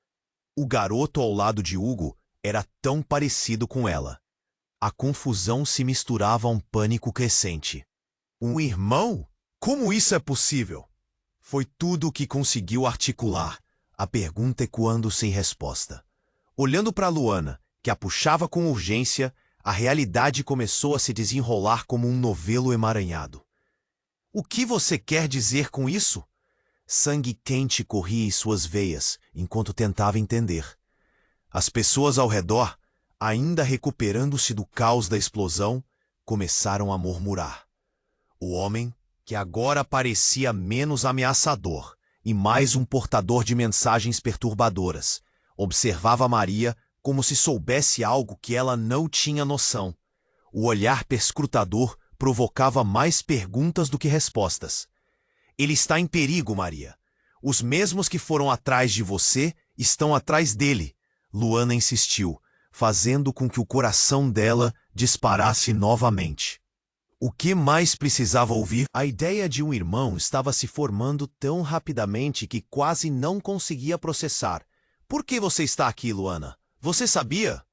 O garoto ao lado de Hugo era tão parecido com ela. A confusão se misturava a um pânico crescente. Um irmão? Como isso é possível? Foi tudo o que conseguiu articular, a pergunta ecoando sem resposta. Olhando para Luana, que a puxava com urgência, a realidade começou a se desenrolar como um novelo emaranhado. O que você quer dizer com isso? Sangue quente corria em suas veias, enquanto tentava entender. As pessoas ao redor, ainda recuperando-se do caos da explosão, começaram a murmurar. O homem, que agora parecia menos ameaçador e mais um portador de mensagens perturbadoras, observava Maria como se soubesse algo que ela não tinha noção. O olhar perscrutador provocava mais perguntas do que respostas. Ele está em perigo, Maria. Os mesmos que foram atrás de você estão atrás dele, Luana insistiu, fazendo com que o coração dela disparasse novamente. O que mais precisava ouvir? A ideia de um irmão estava se formando tão rapidamente que quase não conseguia processar. Por que você está aqui, Luana? Você sabia?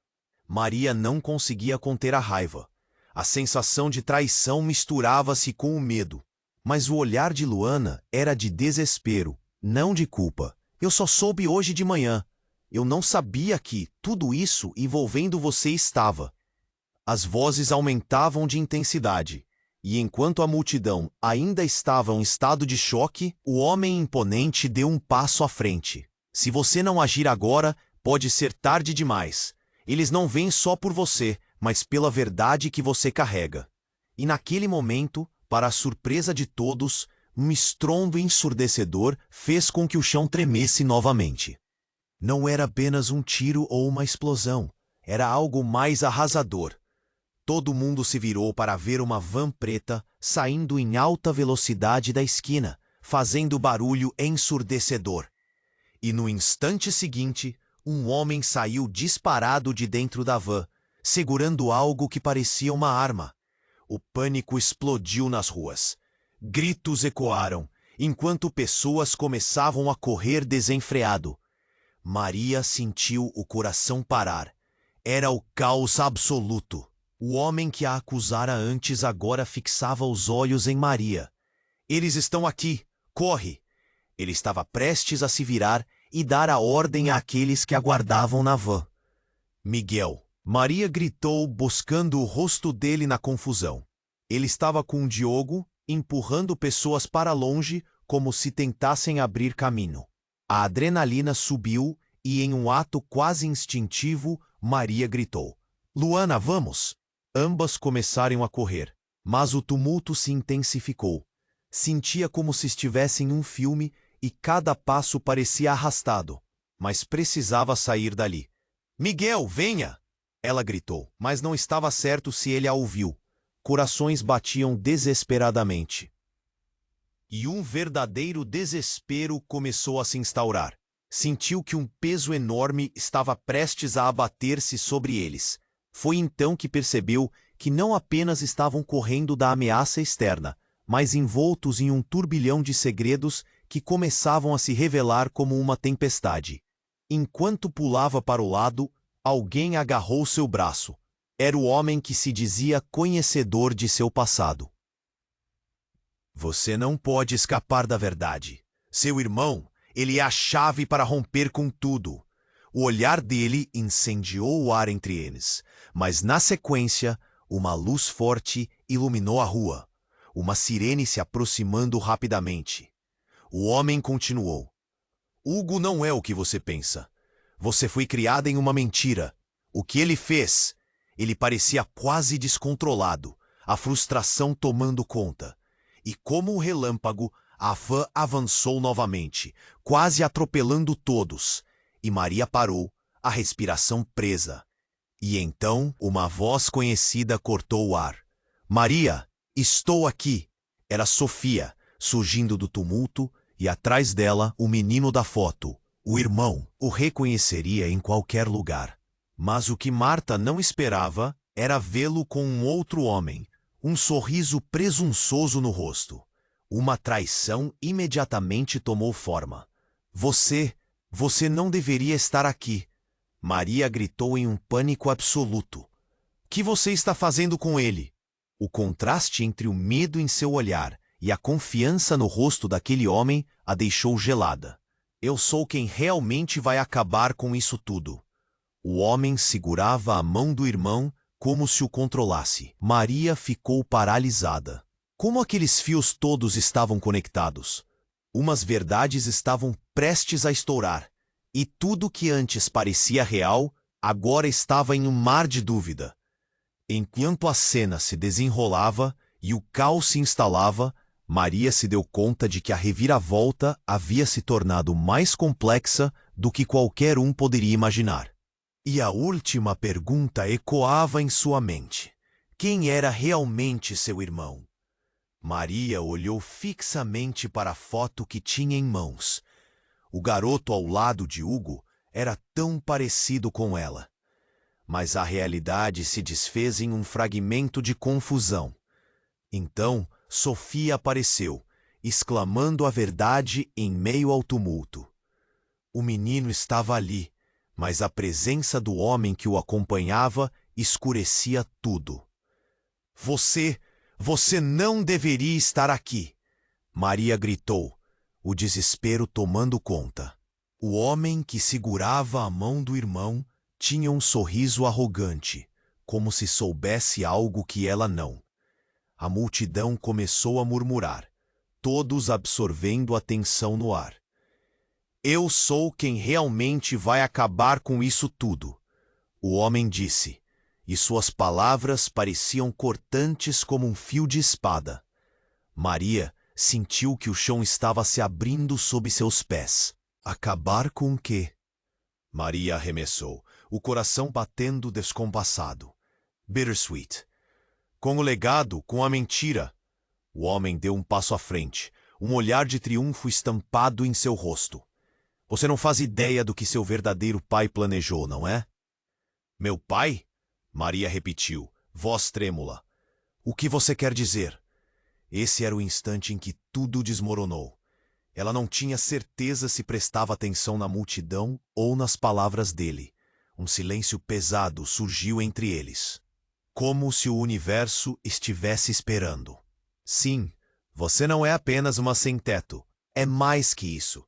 Maria não conseguia conter a raiva. A sensação de traição misturava-se com o medo. Mas o olhar de Luana era de desespero, não de culpa. Eu só soube hoje de manhã. Eu não sabia que tudo isso envolvendo você estava. As vozes aumentavam de intensidade, e enquanto a multidão ainda estava em estado de choque, o homem imponente deu um passo à frente. Se você não agir agora, pode ser tarde demais. Eles não vêm só por você, mas pela verdade que você carrega. E naquele momento, para a surpresa de todos, um estrondo ensurdecedor fez com que o chão tremesse novamente. Não era apenas um tiro ou uma explosão, era algo mais arrasador. Todo mundo se virou para ver uma van preta saindo em alta velocidade da esquina, fazendo barulho ensurdecedor. E no instante seguinte, um homem saiu disparado de dentro da van, segurando algo que parecia uma arma. O pânico explodiu nas ruas. Gritos ecoaram, enquanto pessoas começavam a correr desenfreado. Maria sentiu o coração parar. Era o caos absoluto. O homem que a acusara antes agora fixava os olhos em Maria. Eles estão aqui. Corre! Ele estava prestes a se virar e dar a ordem àqueles que aguardavam na van. Miguel. Maria gritou, buscando o rosto dele na confusão. Ele estava com Diogo, empurrando pessoas para longe como se tentassem abrir caminho. A adrenalina subiu e, em um ato quase instintivo, Maria gritou: Luana, vamos! Ambas começaram a correr, mas o tumulto se intensificou. Sentia como se estivesse em um filme e cada passo parecia arrastado, mas precisava sair dali. Miguel, venha! Ela gritou, mas não estava certo se ele a ouviu. Corações batiam desesperadamente. E um verdadeiro desespero começou a se instaurar. Sentiu que um peso enorme estava prestes a abater-se sobre eles. Foi então que percebeu que não apenas estavam correndo da ameaça externa, mas envoltos em um turbilhão de segredos que começavam a se revelar como uma tempestade. Enquanto pulava para o lado, alguém agarrou seu braço. Era o homem que se dizia conhecedor de seu passado. Você não pode escapar da verdade. Seu irmão, ele é a chave para romper com tudo. O olhar dele incendiou o ar entre eles, mas na sequência, uma luz forte iluminou a rua, uma sirene se aproximando rapidamente. O homem continuou: Hugo não é o que você pensa. Você foi criada em uma mentira. O que ele fez? Ele parecia quase descontrolado, a frustração tomando conta. E como um relâmpago, a van avançou novamente, quase atropelando todos. E Maria parou, a respiração presa. E então uma voz conhecida cortou o ar. Maria, estou aqui! Era Sofia, surgindo do tumulto, e atrás dela o menino da foto, o irmão. O reconheceria em qualquer lugar. Mas o que Marta não esperava era vê-lo com um outro homem, um sorriso presunçoso no rosto. Uma traição imediatamente tomou forma. Você não deveria estar aqui. Maria gritou em um pânico absoluto. O que você está fazendo com ele? O contraste entre o medo em seu olhar e a confiança no rosto daquele homem a deixou gelada. Eu sou quem realmente vai acabar com isso tudo. O homem segurava a mão do irmão como se o controlasse. Maria ficou paralisada. Como aqueles fios todos estavam conectados? Umas verdades estavam prestes a estourar, e tudo que antes parecia real, agora estava em um mar de dúvida. Enquanto a cena se desenrolava e o caos se instalava, Maria se deu conta de que a reviravolta havia se tornado mais complexa do que qualquer um poderia imaginar. E a última pergunta ecoava em sua mente: quem era realmente seu irmão? Maria olhou fixamente para a foto que tinha em mãos. O garoto ao lado de Hugo era tão parecido com ela. Mas a realidade se desfez em um fragmento de confusão. Então, Sofia apareceu, exclamando a verdade em meio ao tumulto. O menino estava ali, mas a presença do homem que o acompanhava escurecia tudo. Você não deveria estar aqui! Maria gritou, o desespero tomando conta. O homem que segurava a mão do irmão tinha um sorriso arrogante, como se soubesse algo que ela não. A multidão começou a murmurar, todos absorvendo a tensão no ar. Eu sou quem realmente vai acabar com isso tudo, o homem disse, e suas palavras pareciam cortantes como um fio de espada. Maria sentiu que o chão estava se abrindo sob seus pés. Acabar com o quê? Maria arremessou, o coração batendo descompassado. Bittersweet. Com o legado, com a mentira. O homem deu um passo à frente, um olhar de triunfo estampado em seu rosto. Você não faz ideia do que seu verdadeiro pai planejou, não é? Meu pai? Maria repetiu, voz trêmula. O que você quer dizer? Esse era o instante em que tudo desmoronou. Ela não tinha certeza se prestava atenção na multidão ou nas palavras dele. Um silêncio pesado surgiu entre eles. Como se o universo estivesse esperando. Sim, você não é apenas uma sem-teto. É mais que isso.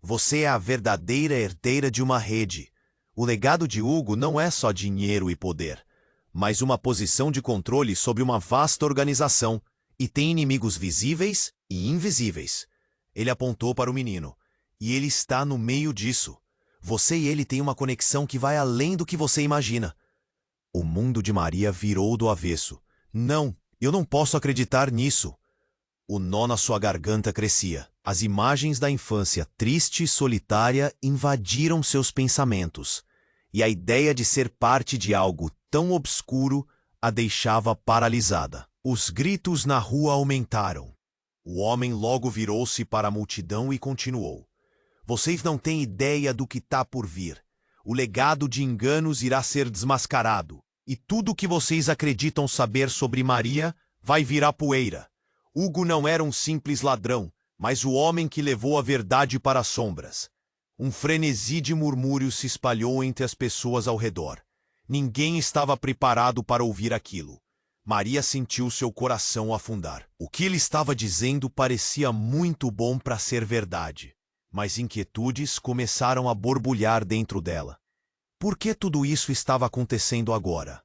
Você é a verdadeira herdeira de uma rede. O legado de Hugo não é só dinheiro e poder, mas uma posição de controle sobre uma vasta organização, e tem inimigos visíveis e invisíveis. Ele apontou para o menino. E ele está no meio disso. Você e ele têm uma conexão que vai além do que você imagina. O mundo de Maria virou do avesso. Não, eu não posso acreditar nisso. O nó na sua garganta crescia. As imagens da infância triste e solitária invadiram seus pensamentos. E a ideia de ser parte de algo tão obscuro a deixava paralisada. Os gritos na rua aumentaram. O homem logo virou-se para a multidão e continuou. Vocês não têm ideia do que está por vir. O legado de enganos irá ser desmascarado. E tudo o que vocês acreditam saber sobre Maria vai virar poeira. Hugo não era um simples ladrão, mas o homem que levou a verdade para as sombras. Um frenesi de murmúrios se espalhou entre as pessoas ao redor. Ninguém estava preparado para ouvir aquilo. Maria sentiu seu coração afundar. O que ele estava dizendo parecia muito bom para ser verdade, mas inquietudes começaram a borbulhar dentro dela. Por que tudo isso estava acontecendo agora?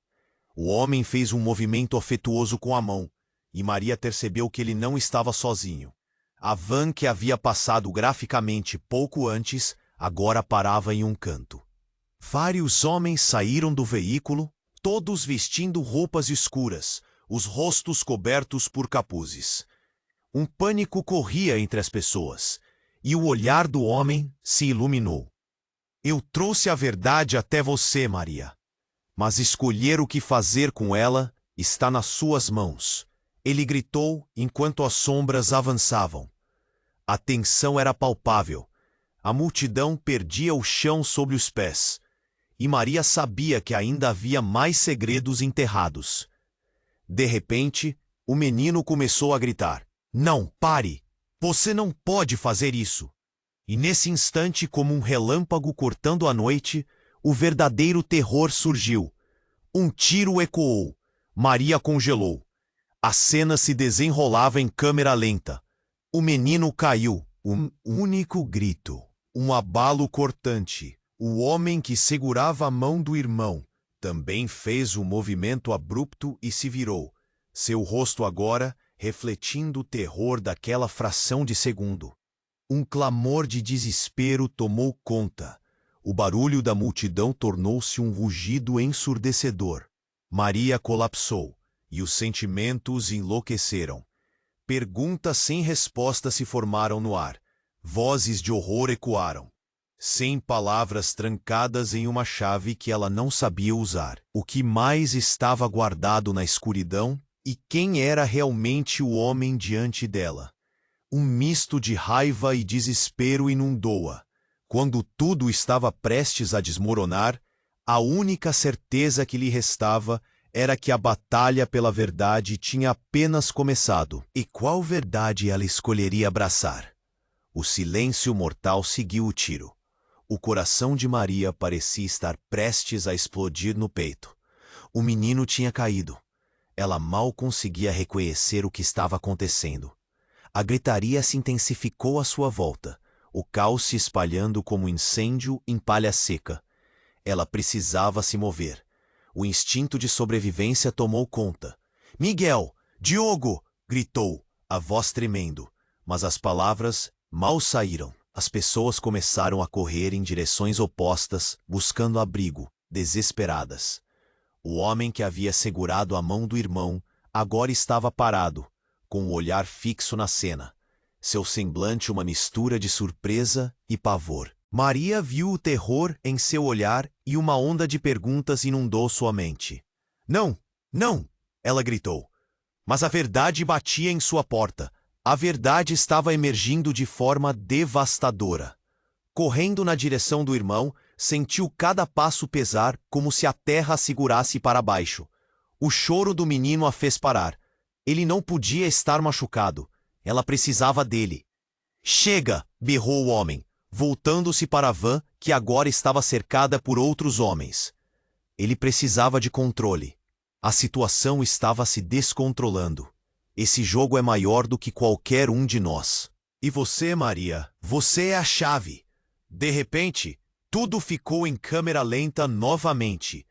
O homem fez um movimento afetuoso com a mão, e Maria percebeu que ele não estava sozinho. A van que havia passado graficamente pouco antes, agora parava em um canto. Vários homens saíram do veículo, todos vestindo roupas escuras, os rostos cobertos por capuzes. Um pânico corria entre as pessoas, e o olhar do homem se iluminou. Eu trouxe a verdade até você, Maria. Mas escolher o que fazer com ela está nas suas mãos. Ele gritou enquanto as sombras avançavam. A tensão era palpável. A multidão perdia o chão sob os pés. E Maria sabia que ainda havia mais segredos enterrados. De repente, o menino começou a gritar. Não, pare! Você não pode fazer isso! E nesse instante, como um relâmpago cortando a noite, o verdadeiro terror surgiu. Um tiro ecoou. Maria congelou. A cena se desenrolava em câmera lenta. O menino caiu. Um único grito. Um abalo cortante. O homem que segurava a mão do irmão também fez um movimento abrupto e se virou. Seu rosto agora refletindo o terror daquela fração de segundo. Um clamor de desespero tomou conta. O barulho da multidão tornou-se um rugido ensurdecedor. Maria colapsou, e os sentimentos enlouqueceram. Perguntas sem resposta se formaram no ar. Vozes de horror ecoaram. 100 palavras trancadas em uma chave que ela não sabia usar. O que mais estava guardado na escuridão e quem era realmente o homem diante dela. Um misto de raiva e desespero inundou-a. Quando tudo estava prestes a desmoronar, a única certeza que lhe restava era que a batalha pela verdade tinha apenas começado. E qual verdade ela escolheria abraçar? O silêncio mortal seguiu o tiro. O coração de Maria parecia estar prestes a explodir no peito. O menino tinha caído. Ela mal conseguia reconhecer o que estava acontecendo. A gritaria se intensificou à sua volta, o caos se espalhando como incêndio em palha seca. Ela precisava se mover. O instinto de sobrevivência tomou conta. Miguel! Diogo! Gritou, a voz tremendo. Mas as palavras mal saíram. As pessoas começaram a correr em direções opostas, buscando abrigo, desesperadas. O homem que havia segurado a mão do irmão agora estava parado, com o olhar fixo na cena. Seu semblante uma mistura de surpresa e pavor. Maria viu o terror em seu olhar e uma onda de perguntas inundou sua mente. Não, não! Ela gritou. Mas a verdade batia em sua porta. A verdade estava emergindo de forma devastadora. Correndo na direção do irmão, sentiu cada passo pesar como se a terra a segurasse para baixo. O choro do menino a fez parar. Ele não podia estar machucado. Ela precisava dele. Chega! Berrou o homem, voltando-se para a van que agora estava cercada por outros homens. Ele precisava de controle. A situação estava se descontrolando. Esse jogo é maior do que qualquer um de nós. E você, Maria, você é a chave. De repente, tudo ficou em câmera lenta novamente.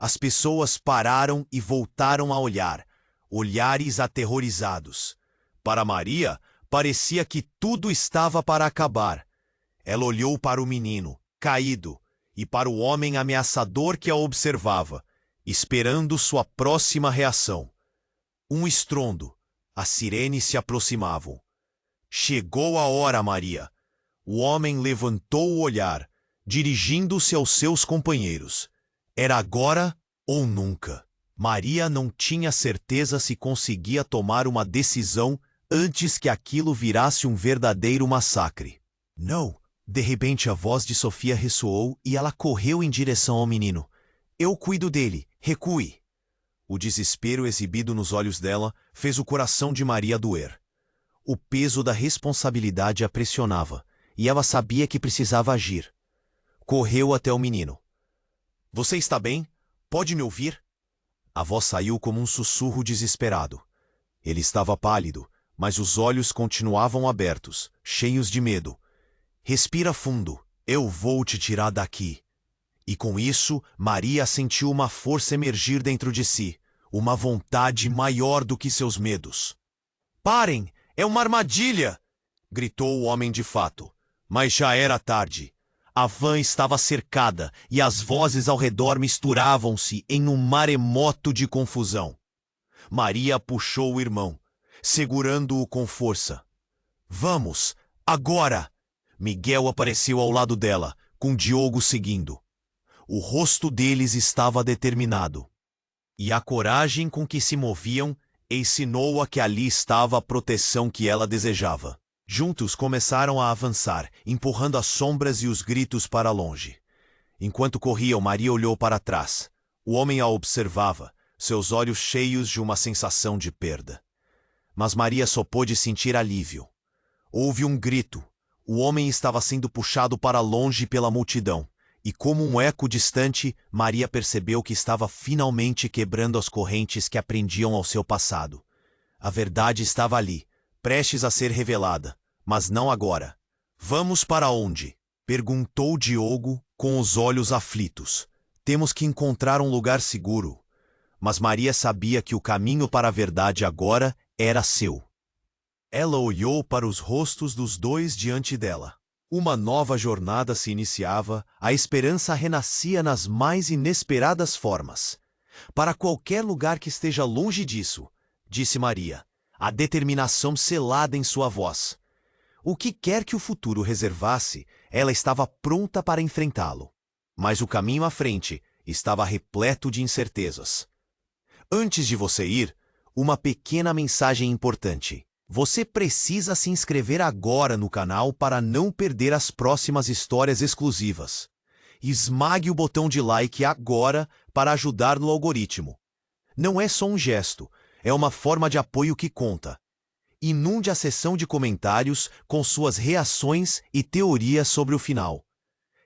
As pessoas pararam e voltaram a olhar, olhares aterrorizados. Para Maria, parecia que tudo estava para acabar. Ela olhou para o menino, caído, e para o homem ameaçador que a observava, esperando sua próxima reação. Um estrondo. As sirenes se aproximavam. Chegou a hora, Maria. O homem levantou o olhar, dirigindo-se aos seus companheiros. Era agora ou nunca. Maria não tinha certeza se conseguia tomar uma decisão antes que aquilo virasse um verdadeiro massacre. Não! De repente a voz de Sofia ressoou e ela correu em direção ao menino. Eu cuido dele. Recue! O desespero exibido nos olhos dela fez o coração de Maria doer. O peso da responsabilidade a pressionava, e ela sabia que precisava agir. Correu até o menino. Você está bem? Pode me ouvir? A voz saiu como um sussurro desesperado. Ele estava pálido, mas os olhos continuavam abertos, cheios de medo. Respira fundo. Eu vou te tirar daqui. E com isso, Maria sentiu uma força emergir dentro de si, uma vontade maior do que seus medos. Parem! É uma armadilha! Gritou o homem de fato. Mas já era tarde. A van estava cercada e as vozes ao redor misturavam-se em um maremoto de confusão. Maria puxou o irmão, segurando-o com força. Vamos, agora! Miguel apareceu ao lado dela, com Diogo seguindo. O rosto deles estava determinado. E a coragem com que se moviam ensinou-a que ali estava a proteção que ela desejava. Juntos começaram a avançar, empurrando as sombras e os gritos para longe. Enquanto corriam, Maria olhou para trás. O homem a observava, seus olhos cheios de uma sensação de perda. Mas Maria só pôde sentir alívio. Houve um grito. O homem estava sendo puxado para longe pela multidão. E como um eco distante, Maria percebeu que estava finalmente quebrando as correntes que a prendiam ao seu passado. A verdade estava ali, prestes a ser revelada, mas não agora. Vamos para onde? Perguntou Diogo, com os olhos aflitos. Temos que encontrar um lugar seguro. Mas Maria sabia que o caminho para a verdade agora era seu. Ela olhou para os rostos dos dois diante dela. Uma nova jornada se iniciava, a esperança renascia nas mais inesperadas formas. Para qualquer lugar que esteja longe disso, disse Maria, a determinação selada em sua voz. O que quer que o futuro reservasse, ela estava pronta para enfrentá-lo. Mas o caminho à frente estava repleto de incertezas. Antes de você ir, uma pequena mensagem importante. Você precisa se inscrever agora no canal para não perder as próximas histórias exclusivas. Esmague o botão de like agora para ajudar no algoritmo. Não é só um gesto, é uma forma de apoio que conta. Inunde a seção de comentários com suas reações e teorias sobre o final.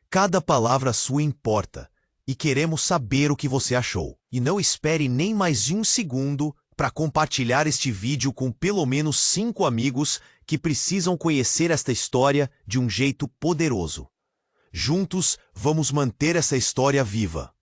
Cada palavra sua importa, e queremos saber o que você achou. E não espere nem mais de um segundo para compartilhar este vídeo com pelo menos 5 amigos que precisam conhecer esta história de um jeito poderoso. Juntos, vamos manter essa história viva.